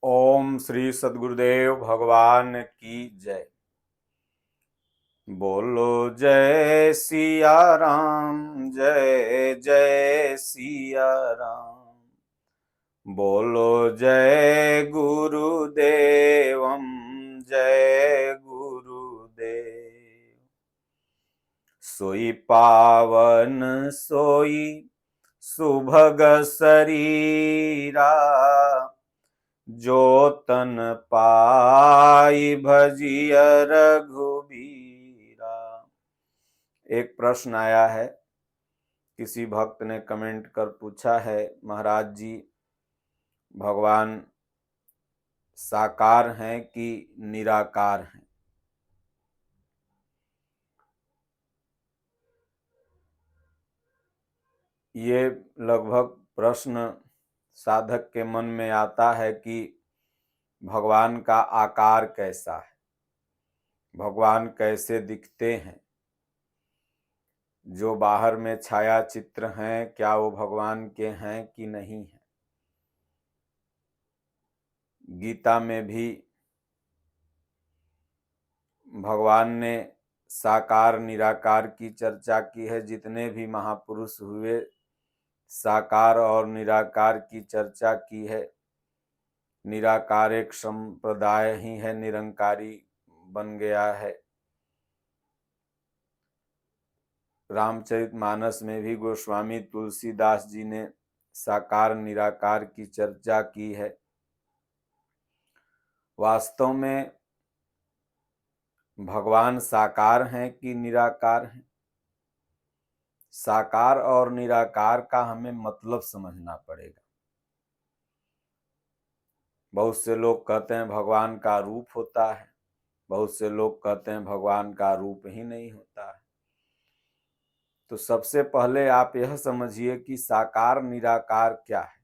ओम श्री सद्गुरुदेव भगवान की जय। बोलो जय सिया राम, जय जय सिया राम। बोलो जय गुरुदेवम, जय गुरुदेव। सोई पावन सोई सुभग शरीरा, जो तन पाई भजिय रघुबीरा। एक प्रश्न आया है, किसी भक्त ने कमेंट कर पूछा है, महाराज जी भगवान साकार हैं कि निराकार हैं? ये लगभग प्रश्न साधक के मन में आता है कि भगवान का आकार कैसा है, भगवान कैसे दिखते हैं, जो बाहर में छाया चित्र हैं क्या वो भगवान के हैं कि नहीं है। गीता में भी भगवान ने साकार निराकार की चर्चा की है। जितने भी महापुरुष हुए साकार और निराकार की चर्चा की है। निराकार एक संप्रदाय ही है, निरंकारी बन गया है। रामचरितमानस में भी गोस्वामी तुलसीदास जी ने साकार निराकार की चर्चा की है। वास्तव में भगवान साकार हैं कि निराकार हैं? साकार और निराकार का हमें मतलब समझना पड़ेगा। बहुत से लोग कहते हैं भगवान का रूप होता है, बहुत से लोग कहते हैं भगवान का रूप ही नहीं होता है। तो सबसे पहले आप यह समझिए कि साकार निराकार क्या है।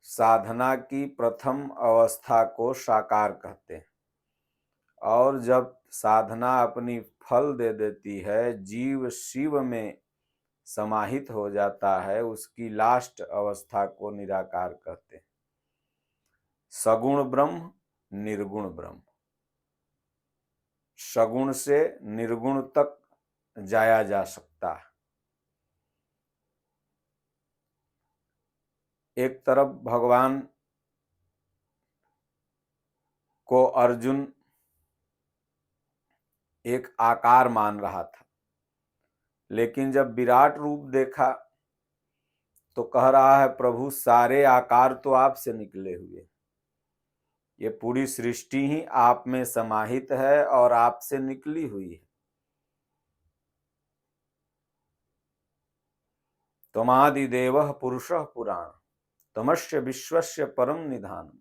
साधना की प्रथम अवस्था को साकार कहते हैं, और जब साधना अपनी फल दे देती है, जीव शिव में समाहित हो जाता है, उसकी लास्ट अवस्था को निराकार कहते हैं। सगुण ब्रह्म, निर्गुण ब्रह्म। सगुण से निर्गुण तक जाया जा सकता है। एक तरफ भगवान को अर्जुन एक आकार मान रहा था, लेकिन जब विराट रूप देखा तो कह रहा है प्रभु सारे आकार तो आपसे निकले हुए, ये पूरी सृष्टि ही आप में समाहित है और आपसे निकली हुई है। त्वमादिदेवः पुरुषः पुराण, तमस्य विश्वस्य परम निधानम्।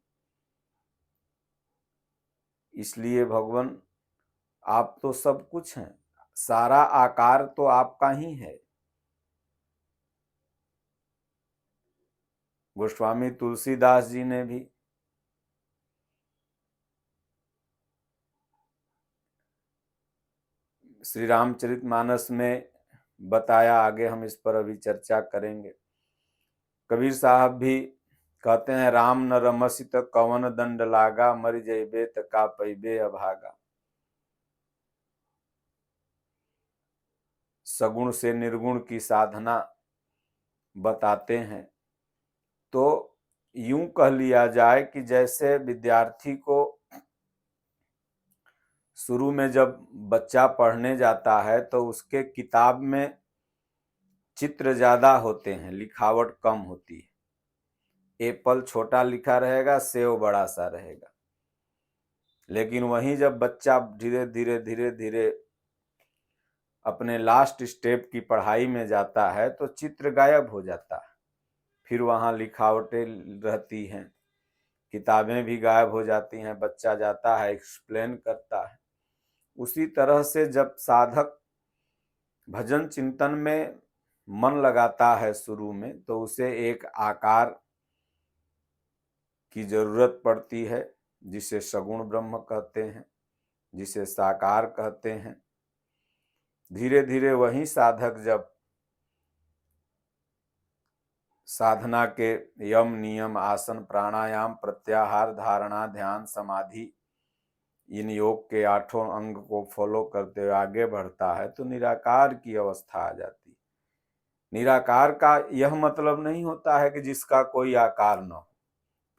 इसलिए भगवान आप तो सब कुछ हैं, सारा आकार तो आपका ही है। गोस्वामी तुलसीदास जी ने भी श्री रामचरितमानस में बताया, आगे हम इस पर अभी चर्चा करेंगे। कबीर साहब भी कहते हैं राम न रमसित कवन दंड लागा, मर जइबे त का पैबे अभागा। सगुण से निर्गुण की साधना बताते हैं। तो यूं कह लिया जाए कि जैसे विद्यार्थी को शुरू में जब बच्चा पढ़ने जाता है तो उसके किताब में चित्र ज्यादा होते हैं, लिखावट कम होती है। एप्पल छोटा लिखा रहेगा, सेव बड़ा सा रहेगा। लेकिन वहीं जब बच्चा धीरे धीरे धीरे धीरे अपने लास्ट स्टेप की पढ़ाई में जाता है तो चित्र गायब हो जाता है, फिर वहां लिखावटें रहती हैं, किताबें भी गायब हो जाती हैं। बच्चा जाता है, एक्सप्लेन करता है। उसी तरह से जब साधक भजन चिंतन में मन लगाता है शुरू में, तो उसे एक आकार की जरूरत पड़ती है, जिसे सगुण ब्रह्म कहते हैं, जिसे साकार कहते हैं। धीरे धीरे वही साधक जब साधना के यम नियम आसन प्राणायाम प्रत्याहार धारणा ध्यान समाधि इन योग के 8 अंग को फॉलो करते हुए आगे बढ़ता है तो निराकार की अवस्था आ जाती है। निराकार का यह मतलब नहीं होता है कि जिसका कोई आकार न हो।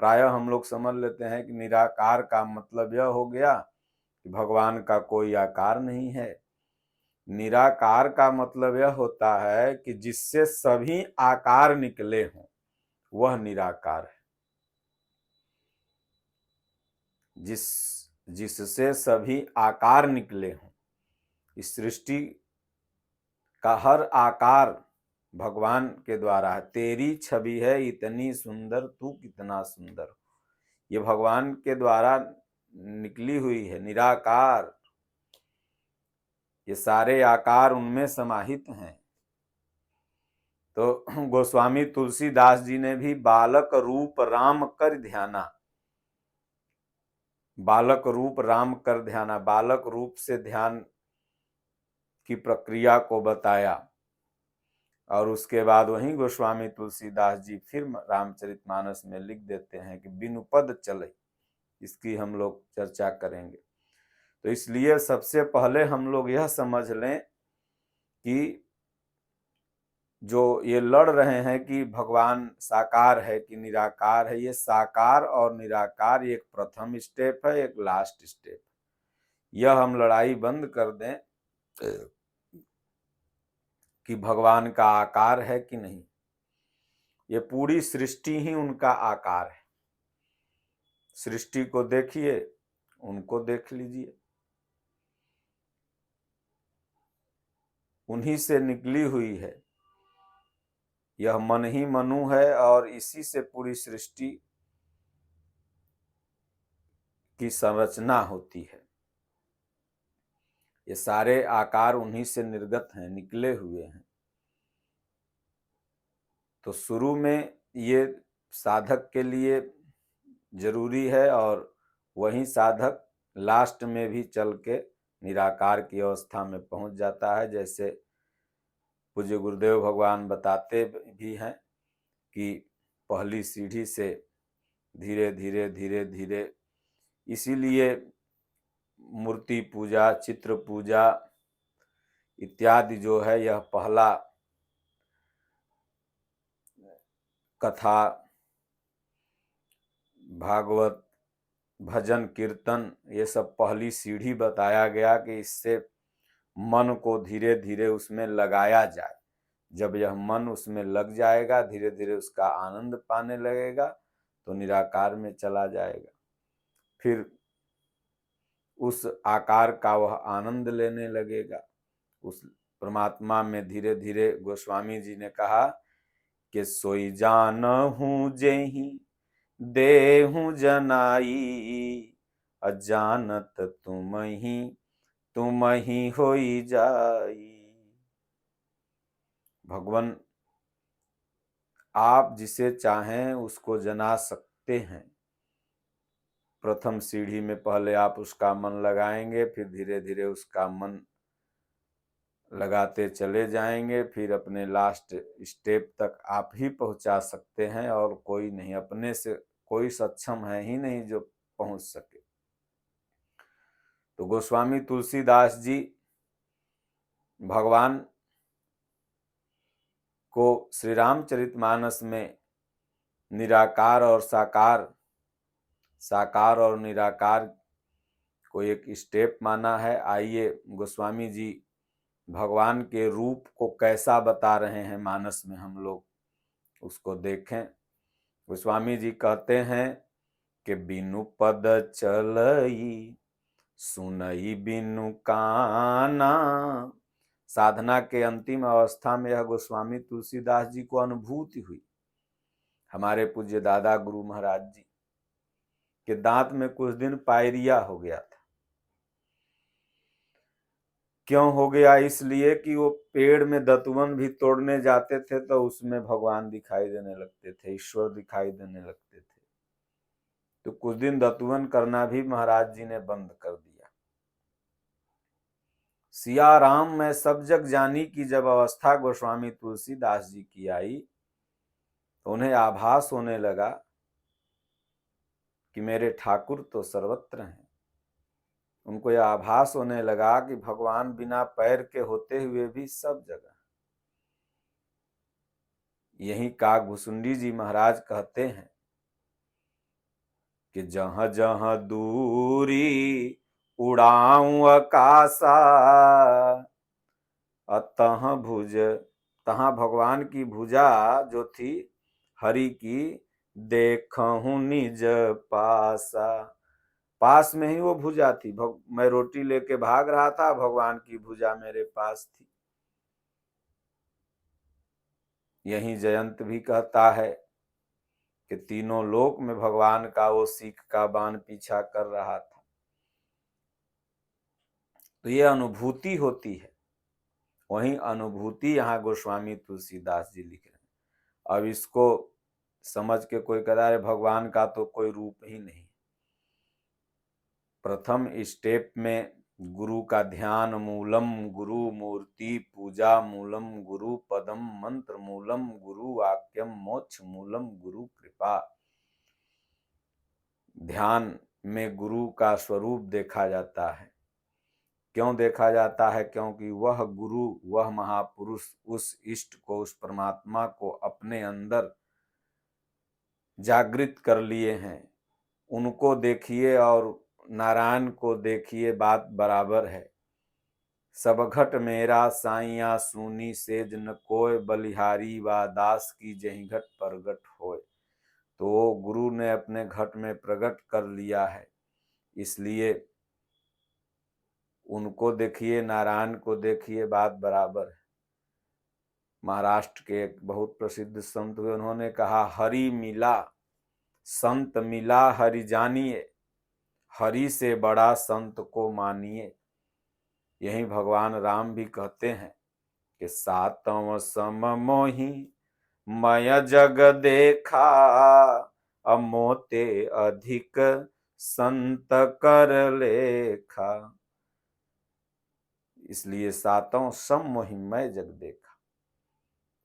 प्रायः हम लोग समझ लेते हैं कि निराकार का मतलब यह हो गया कि भगवान का कोई आकार नहीं है। निराकार का मतलब यह होता है कि जिससे सभी आकार निकले हों वह निराकार है। जिससे सभी आकार निकले हों, इस सृष्टि का हर आकार भगवान के द्वारा है। तेरी छवि है इतनी सुंदर तू कितना सुंदर, ये भगवान के द्वारा निकली हुई है निराकार। ये सारे आकार उनमें समाहित हैं। तो गोस्वामी तुलसीदास जी ने भी बालक रूप राम कर ध्याना, बालक रूप राम कर ध्याना, बालक रूप से ध्यान की प्रक्रिया को बताया। और उसके बाद वहीं गोस्वामी तुलसीदास जी फिर रामचरितमानस में लिख देते हैं कि बिनु पद चले। इसकी हम लोग चर्चा करेंगे। तो इसलिए सबसे पहले हम लोग यह समझ लें कि जो ये लड़ रहे हैं कि भगवान साकार है कि निराकार है, ये साकार और निराकार एक प्रथम स्टेप है, एक लास्ट स्टेप। यह हम लड़ाई बंद कर दें कि भगवान का आकार है कि नहीं। ये पूरी सृष्टि ही उनका आकार है। सृष्टि को देखिए, उनको देख लीजिए, उन्हीं से निकली हुई है। यह मन ही मनु है और इसी से पूरी सृष्टि की संरचना होती है। ये सारे आकार उन्हीं से निर्गत हैं, निकले हुए हैं। तो शुरू में ये साधक के लिए जरूरी है और वही साधक लास्ट में भी चल के निराकार की अवस्था में पहुंच जाता है। जैसे पूज्य गुरुदेव भगवान बताते भी हैं कि पहली सीढ़ी से धीरे धीरे धीरे धीरे, इसीलिए मूर्ति पूजा चित्र पूजा इत्यादि जो है यह पहला कथा भागवत भजन कीर्तन ये सब पहली सीढ़ी बताया गया कि इससे मन को धीरे धीरे उसमें लगाया जाए। जब यह मन उसमें लग जाएगा, धीरे धीरे उसका आनंद पाने लगेगा तो निराकार में चला जाएगा। फिर उस आकार का वह आनंद लेने लगेगा। उस परमात्मा में धीरे धीरे गोस्वामी जी ने कहा कि सोई जानहु जेहि देहु जनाई, अजानत तुम ही होई जाई। भगवान आप जिसे चाहें उसको जना सकते हैं। प्रथम सीढ़ी में पहले आप उसका मन लगाएंगे, फिर धीरे धीरे उसका मन लगाते चले जाएंगे, फिर अपने लास्ट स्टेप तक आप ही पहुंचा सकते हैं और कोई नहीं। अपने से कोई सक्षम है ही नहीं जो पहुंच सके। तो गोस्वामी तुलसीदास जी भगवान को श्री रामचरितमानस में निराकार और साकार और निराकार को एक स्टेप माना है। आइए गोस्वामी जी भगवान के रूप को कैसा बता रहे हैं मानस में, हम लोग उसको देखें। गोस्वामी जी कहते हैं कि बिनु पद चलई सुनई बिनु काना। साधना के अंतिम अवस्था में यह गोस्वामी तुलसीदास जी को अनुभूति हुई। हमारे पूज्य दादा गुरु महाराज जी के दांत में कुछ दिन पायरिया हो गया था। क्यों हो गया? इसलिए कि वो पेड़ में दतवन भी तोड़ने जाते थे तो उसमें भगवान दिखाई देने लगते थे, ईश्वर दिखाई देने लगते थे। तो कुछ दिन दतवन करना भी महाराज जी ने बंद कर दिया। सिया राम में सब जग जानी की जब अवस्था गोस्वामी तुलसीदास जी की आई तो उन्हें आभास होने लगा कि मेरे ठाकुर तो सर्वत्र हैं। उनको यह आभास होने लगा कि भगवान बिना पैर के होते हुए भी सब जगह। यही काकभुसुंडी जी महाराज कहते हैं कि जहाँ जहाँ दूरी उड़ाऊं आकाशा, अतः भुज, तहाँ भगवान की भुजा जो थी हरि की, देखूं निज पासा। पास में ही वो भुजा थी। मैं रोटी लेके भाग रहा था, भगवान की भुजा मेरे पास थी। यही जयंत भी कहता है कि तीनों लोक में भगवान का वो सीख का बाण पीछा कर रहा था। तो ये अनुभूति होती है। वही अनुभूति यहाँ गोस्वामी तुलसीदास जी लिख रहे हैं। अब इसको समझ के कोई कह रहा है भगवान का तो कोई रूप ही नहीं। प्रथम स्टेप में गुरु का ध्यान मूलम, गुरु मूर्ति पूजा मूलम, गुरु पदम मंत्र मूलम, गुरु वाक्यम मोक्ष मूलम, गुरु कृपा। ध्यान में गुरु का स्वरूप देखा जाता है। क्यों देखा जाता है? क्योंकि वह गुरु, वह महापुरुष उस इष्ट को, उस परमात्मा को अपने अंदर जागृत कर लिए हैं। उनको देखिए और नारायण को देखिए, बात बराबर है। सब घट मेरा साइया सूनी सेज न कोय, बलिहारी व दास की जही घट प्रगट होय। तो गुरु ने अपने घट में प्रकट कर लिया है, इसलिए उनको देखिए, नारायण को देखिए, बात बराबर है। महाराष्ट्र के एक बहुत प्रसिद्ध संत हुए, उन्होंने कहा हरि मिला संत मिला हरि जानिए, हरि से बड़ा संत को मानिए। यही भगवान राम भी कहते हैं कि सातव सम मोहि मय जग देखा, अमोते अधिक संत कर लेखा। इसलिए सातों सम मोहि मय जग देखा,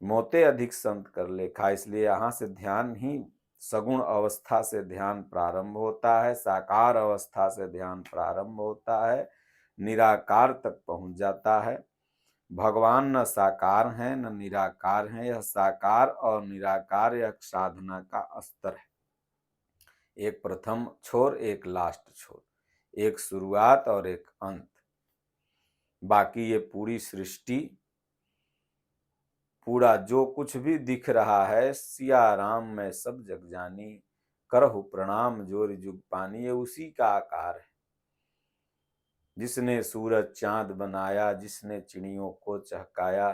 मोते अधिक संत कर लेखा। इसलिए यहाँ से ध्यान ही सगुण अवस्था से ध्यान प्रारंभ होता है, साकार अवस्था से ध्यान प्रारंभ होता है, निराकार तक पहुंच जाता है। भगवान न साकार हैं न निराकार हैं, यह साकार और निराकार यह साधना का स्तर है। एक प्रथम छोर, एक लास्ट छोर, एक शुरुआत और एक अंत। बाकी ये पूरी सृष्टि, पूरा जो कुछ भी दिख रहा है, सिया राम मैं सब जग जानी, करहु प्रणाम जोर जुग पानी, ये उसी का आकार है। जिसने सूरज चांद बनाया, जिसने चिड़ियों को चहकाया।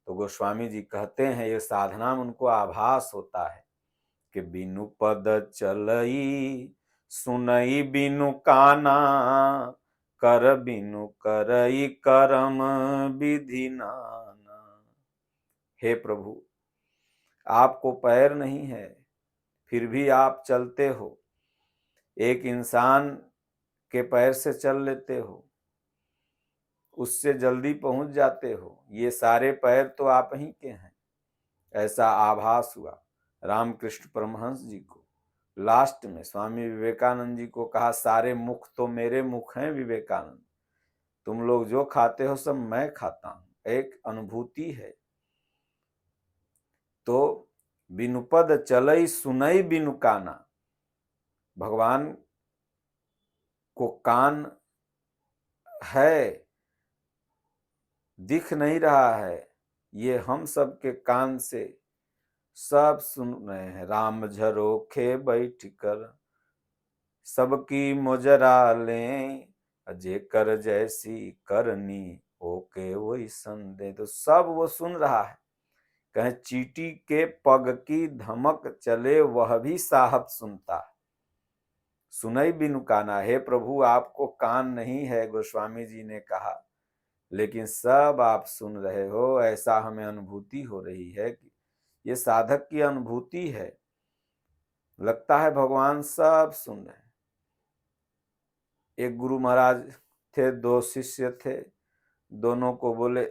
तो गोस्वामी जी कहते हैं ये साधना में उनको आभास होता है कि बिनु पद चलई सुनई बिनु काना, कर बिनु करई करम विधि नाना। हे प्रभु, आपको पैर नहीं है फिर भी आप चलते हो। एक इंसान के पैर से चल लेते हो, उससे जल्दी पहुंच जाते हो। ये सारे पैर तो आप ही के हैं, ऐसा आभास हुआ। रामकृष्ण परमहंस जी को लास्ट में स्वामी विवेकानंद जी को कहा सारे मुख तो मेरे मुख हैं विवेकानंद, तुम लोग जो खाते हो सब मैं खाता हूं। एक अनुभूति है। तो बिनुपद चलई सुनई बिनु काना, भगवान को कान है, दिख नहीं रहा है, ये हम सब के कान से सब सुन रहे हैं। राम झरोखे बैठ कर सबकी मुजरा लें, अजय कर जैसी करनी ओके वही संदे। तो सब वो सुन रहा है। कहीं चींटी के पग की धमक चले वह भी साहब सुनता है। सुनई बिनु काना, हे प्रभु आपको कान नहीं है, गोस्वामी जी ने कहा, लेकिन सब आप सुन रहे हो। ऐसा हमें अनुभूति हो रही है कि ये साधक की अनुभूति है। लगता है भगवान सब सुन रहे हैं। एक गुरु महाराज थे, दो शिष्य थे, दोनों को बोले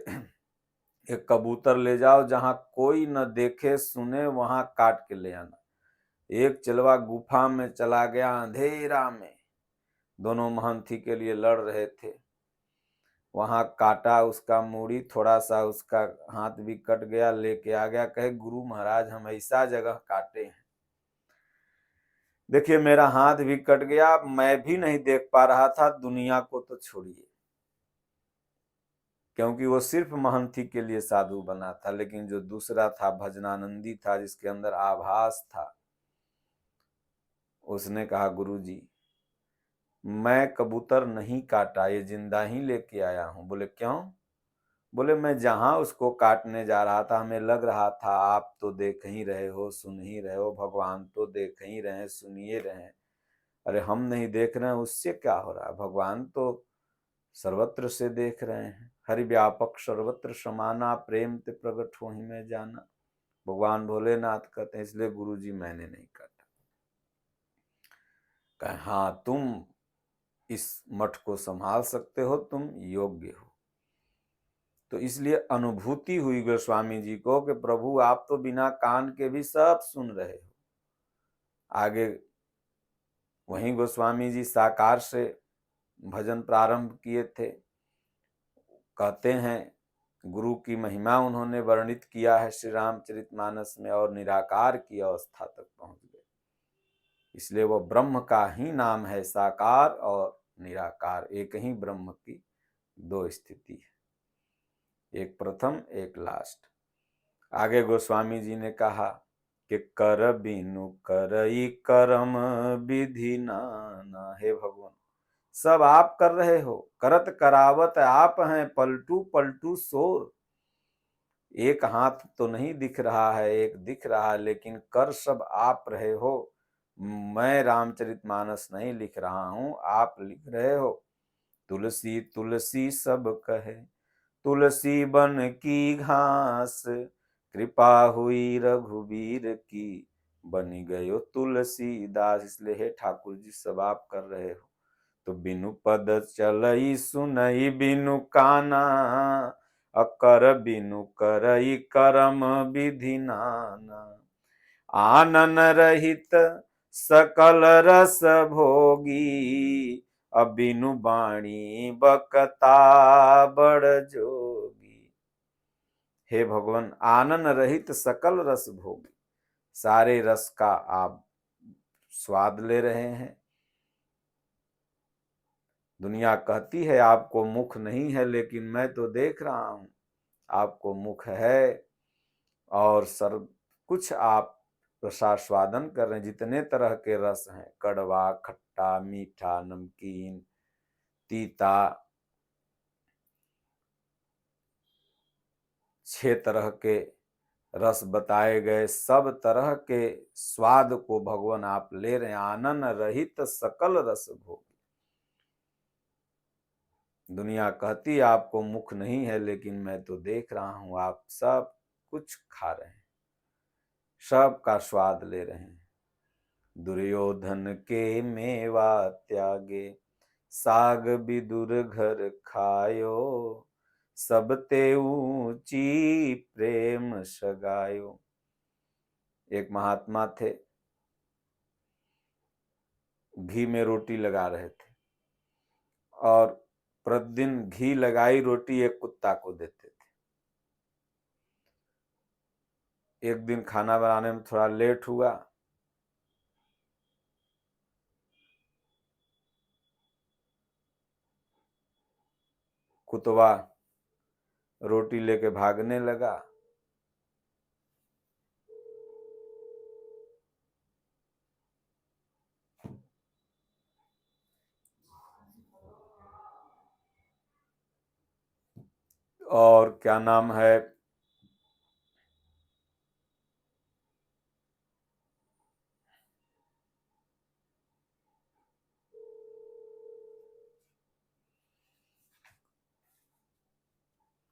एक कबूतर ले जाओ, जहां कोई न देखे सुने वहां काट के ले आना। एक चिलवा गुफा में चला गया अंधेरा में, दोनों महंथी के लिए लड़ रहे थे, वहां काटा उसका मूड़ी, थोड़ा सा उसका हाथ भी कट गया, लेके आ गया, कहे गुरु महाराज हम ऐसा जगह काटे हैं, देखिए मेरा हाथ भी कट गया, मैं भी नहीं देख पा रहा था, दुनिया को तो छोड़िए, क्योंकि वो सिर्फ महंथी के लिए साधु बना था, लेकिन जो दूसरा था भजनानंदी था, जिसके अंदर आभास था, उसने कहा गुरुजी मैं कबूतर नहीं काटा, ये जिंदा ही लेके आया हूं। बोले क्यों? बोले मैं जहां उसको काटने जा रहा था, हमें लग रहा था आप तो देख ही रहे हो, सुन ही रहे हो, भगवान तो देख ही रहे हैं, सुनिए रहे हैं, अरे हम नहीं देख रहे हैं उससे क्या हो रहा है, भगवान तो सर्वत्र से देख रहे हैं, हरि व्यापक सर्वत्र समाना, प्रेम ते प्रगट हो ही में जाना, भगवान भोलेनाथ कहते हैं, इसलिए गुरुजी मैंने नहीं काटा। कहे हाँ तुम इस मठ को संभाल सकते हो, तुम योग्य हो। तो इसलिए अनुभूति हुई गोस्वामी जी को कि प्रभु आप तो बिना कान के भी सब सुन रहे हो। आगे वहीं गोस्वामी जी साकार से भजन प्रारंभ किए थे। कहते हैं गुरु की महिमा उन्होंने वर्णित किया है श्री रामचरितमानस में, और निराकार की अवस्था तक पहुंच गए, इसलिए वो ब्रह्म का ही नाम है, साकार और निराकार, एक ही ब्रह्म की दो स्थिति है, एक प्रथम एक लास्ट। आगे गोस्वामी जी ने कहा कि कर बिनु करई करम विधि नाना, हे भगवान सब आप कर रहे हो, करत करावत आप हैं, पलटू पलटू शोर, एक हाथ तो नहीं दिख रहा है, एक दिख रहा है, लेकिन कर सब आप रहे हो, मैं रामचरितमानस नहीं लिख रहा हूं, आप लिख रहे हो। तुलसी तुलसी सब कहे, तुलसी बन की घास, कृपा हुई रघुवीर की, बनी गयो तुलसीदास। इसलिए हे ठाकुर जी सब आप कर रहे हो। तो बिनु पद चलई सुनई बिनु काना, अकर बिनु करई करम विधि नाना, आनन रहित सकल रस भोगी, अबिनु बाणी बकता बड़ जोगी। हे भगवान आनन रहित सकल रस भोगी, सारे रस का आप स्वाद ले रहे हैं। दुनिया कहती है आपको मुख नहीं है, लेकिन मैं तो देख रहा हूं आपको मुख है, और सर्व कुछ आप रसास्वादन कर रहे हैं। जितने तरह के रस हैं, कड़वा, खट्टा, मीठा, नमकीन, तीता, 6 तरह के रस बताए गए, सब तरह के स्वाद को भगवान आप ले रहे हैं। आनन रहित सकल रस भोग। दुनिया कहती आपको मुख नहीं है, लेकिन मैं तो देख रहा हूं आप सब कुछ खा रहे हैं, सब का स्वाद ले रहे हैं। दुर्योधन के मेवा त्यागे, साग विदुर घर खायो, सब ते ऊंची प्रेम सगायो। एक महात्मा थे, घी में रोटी लगा रहे थे, और प्रतिदिन घी लगाई रोटी एक कुत्ता को देते थे। एक दिन खाना बनाने में थोड़ा लेट हुआ, कुतवा रोटी लेके भागने लगा। और क्या नाम है,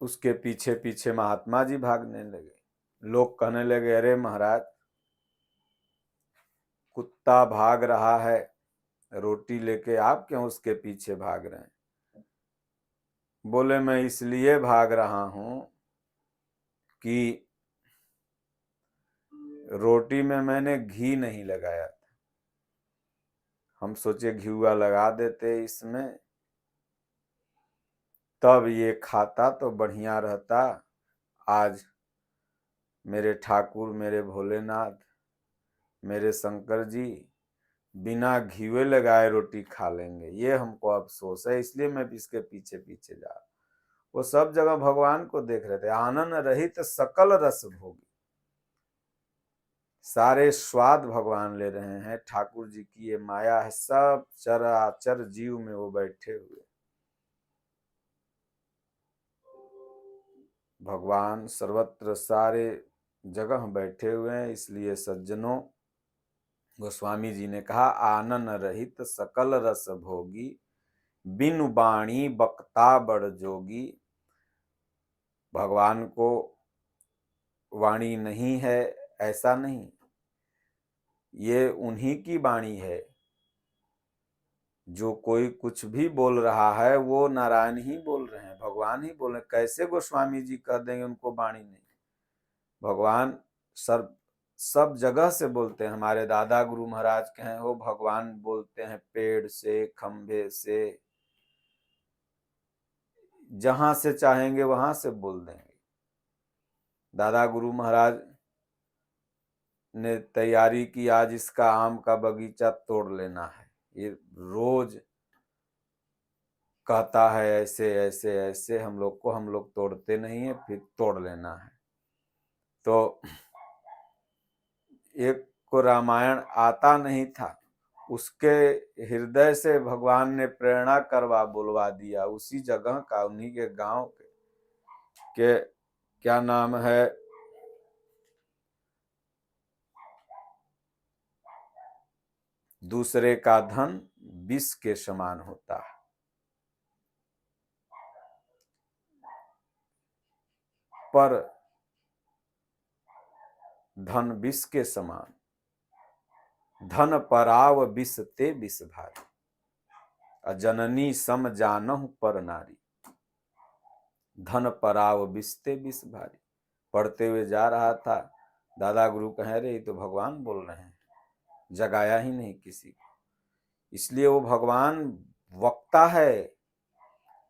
उसके पीछे पीछे महात्मा जी भागने लगे। लोग कहने लगे अरे महाराज कुत्ता भाग रहा है रोटी लेके, आप क्यों उसके पीछे भाग रहे हैं? बोले मैं इसलिए भाग रहा हूं कि रोटी में मैंने घी नहीं लगाया था। हम सोचे घिउआ लगा देते इसमें, तब ये खाता तो बढ़िया रहता। आज मेरे ठाकुर, मेरे भोलेनाथ, मेरे शंकर जी बिना घीवे लगाए रोटी खा लेंगे, ये हमको अफसोस है। इसलिए मैं इसके पीछे पीछे जा रहा। वो सब जगह भगवान को देख रहे थे। आनंद रहित सकल रस भोगी, सारे स्वाद भगवान ले रहे हैं। ठाकुर जी की ये माया है, सब चराचर जीव में वो बैठे हुए। भगवान सर्वत्र सारे जगह बैठे हुए हैं। इसलिए सज्जनों, गोस्वामी जी ने कहा, आनन रहित सकल रस भोगी, बिनु बाणी बक्ता बड़ जोगी। भगवान को वाणी नहीं है ऐसा नहीं, ये उन्हीं की वाणी है। जो कोई कुछ भी बोल रहा है वो नारायण ही बोल रहे हैं, भगवान ही बोल रहे हैं। कैसे गोस्वामी जी कह देंगे उनको वाणी नहीं? भगवान सब जगह से बोलते हैं। हमारे दादा गुरु महाराज कहे हो, भगवान बोलते हैं पेड़ से, खंभे से, जहां से चाहेंगे वहां से बोल देंगे। दादा गुरु महाराज ने तैयारी की, आज इसका आम का बगीचा तोड़ लेना है। ये रोज कहता है ऐसे ऐसे ऐसे, हम लोग तोड़ते नहीं है, फिर तोड़ लेना है। तो एक को रामायण आता नहीं था, उसके हृदय से भगवान ने प्रेरणा करवा बुलवा दिया। उसी जगह का, उन्हीं के गांव के क्या नाम है, दूसरे का धन विष के समान होता है। पर धन विष के समान, धन पराव विष ते विष भारी, अजननी सम जानहु पर नारी। धन पराव विष ते विष भारी। पढ़ते हुए जा रहा था, दादा गुरु कह रहे तो भगवान बोल रहे हैं, जगाया ही नहीं किसी को। इसलिए वो भगवान वक्ता है,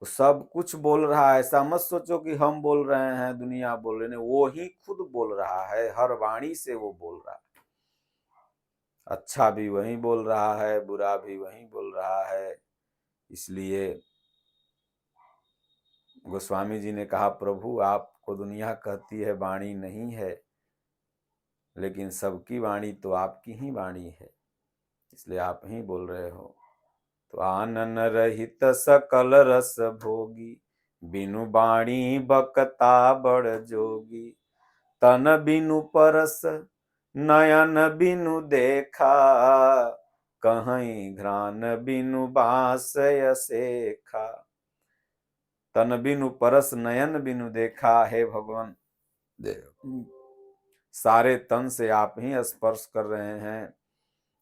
वो सब कुछ बोल रहा है। ऐसा मत सोचो कि हम बोल रहे हैं, दुनिया बोल रहे हैं, वो ही खुद बोल रहा है। हर वाणी से वो बोल रहा है। अच्छा भी वही बोल रहा है, बुरा भी वही बोल रहा है। इसलिए गोस्वामी जी ने कहा, प्रभु आपको दुनिया कहती है वाणी नहीं है, लेकिन सबकी वाणी तो आपकी ही वाणी है, इसलिए आप ही बोल रहे हो। तो आनन रहित सकल रस भोगी, बिनु बाणी बकता बड़ जोगी। तन बिनु परस नयन बिनु देखा, कहीं घ्राण बिनु बासय सेखा। तन बिनु परस नयन बिनु देखा, हे भगवान सारे तन से आप ही स्पर्श कर रहे हैं,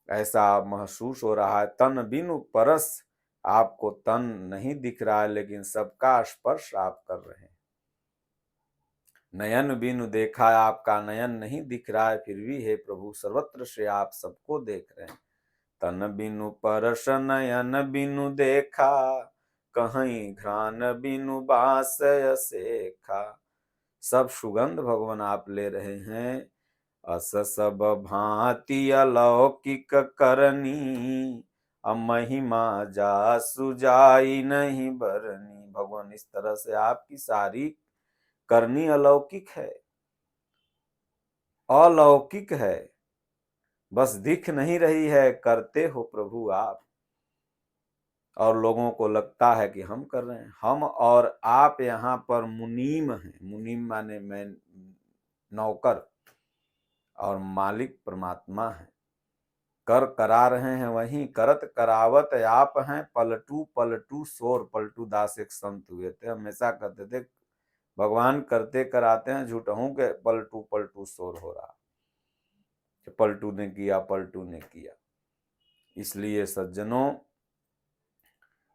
ऐसा महसूस हो रहा है। तन बिनु परस, आपको तन नहीं दिख रहा है, लेकिन सबका स्पर्श आप कर रहे हैं। नयन बिनु देखा, आपका नयन नहीं दिख रहा है, फिर भी हे प्रभु सर्वत्र से आप सबको देख रहे हैं। तन बिनु परस नयन बिनु देखा, कहीं घ्राण बिनु बासय सेखा। सब सुगंध भगवान आप ले रहे हैं। अस सब भांति अलौकिक करनी, महिमा जा सुजाई नहीं बरनी। भगवान इस तरह से आपकी सारी करनी अलौकिक है, अलौकिक है, बस दिख नहीं रही है। करते हो प्रभु आप, और लोगों को लगता है कि हम कर रहे हैं। हम और आप यहाँ पर मुनीम हैं। मुनीम माने मैं नौकर, और मालिक परमात्मा है। कर करा रहे हैं वही, करत करावत आप हैं। पलटू पलटू सोर, पलटू दास एक संत हुए थे, हमेशा कहते थे भगवान करते कराते हैं, झूठों के पलटू पलटू शोर हो रहा, पलटू ने किया, पलटू ने किया। इसलिए सज्जनों,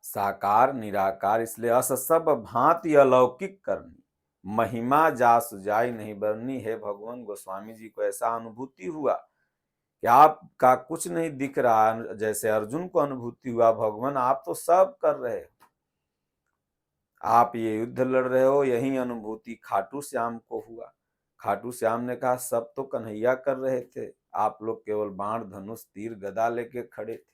साकार निराकार, इसलिए अस सब भांति अलौकिक करनी। महिमा जासु जाय नहीं बरनी। हे भगवान, गोस्वामी जी को ऐसा अनुभूति हुआ कि आपका कुछ नहीं दिख रहा, जैसे अर्जुन को अनुभूति हुआ भगवान आप तो सब कर रहे हो, आप ये युद्ध लड़ रहे हो। यही अनुभूति खाटू श्याम को हुआ। खाटू श्याम ने कहा सब तो कन्हैया कर रहे थे, आप लोग केवल बाण धनुष तीर गदा लेके खड़े थे।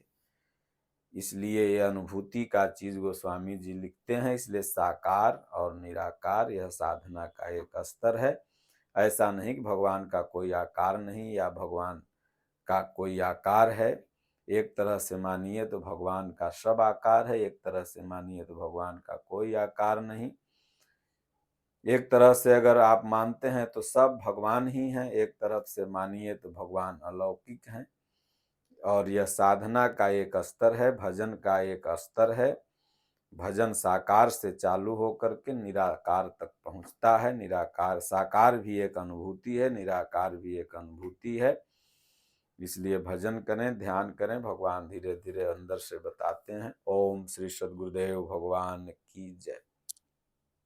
इसलिए ये अनुभूति का चीज गोस्वामी जी लिखते हैं। इसलिए साकार और निराकार यह साधना का एक स्तर है। ऐसा नहीं कि भगवान का कोई आकार नहीं या भगवान का कोई आकार है। एक तरह से मानिए तो भगवान का सब आकार है, एक तरह से मानिए तो भगवान का कोई आकार नहीं। एक तरह से अगर आप मानते हैं तो सब भगवान ही हैं, एक तरफ से मानिए तो भगवान अलौकिक हैं। और यह साधना का एक स्तर है, भजन का एक स्तर है। भजन साकार से चालू होकर के निराकार तक पहुंचता है। निराकार साकार भी एक अनुभूति है, निराकार भी एक अनुभूति है। इसलिए भजन करें, ध्यान करें, भगवान धीरे धीरे अंदर से बताते हैं। ओम श्री सद्गुरुदेव भगवान की जय।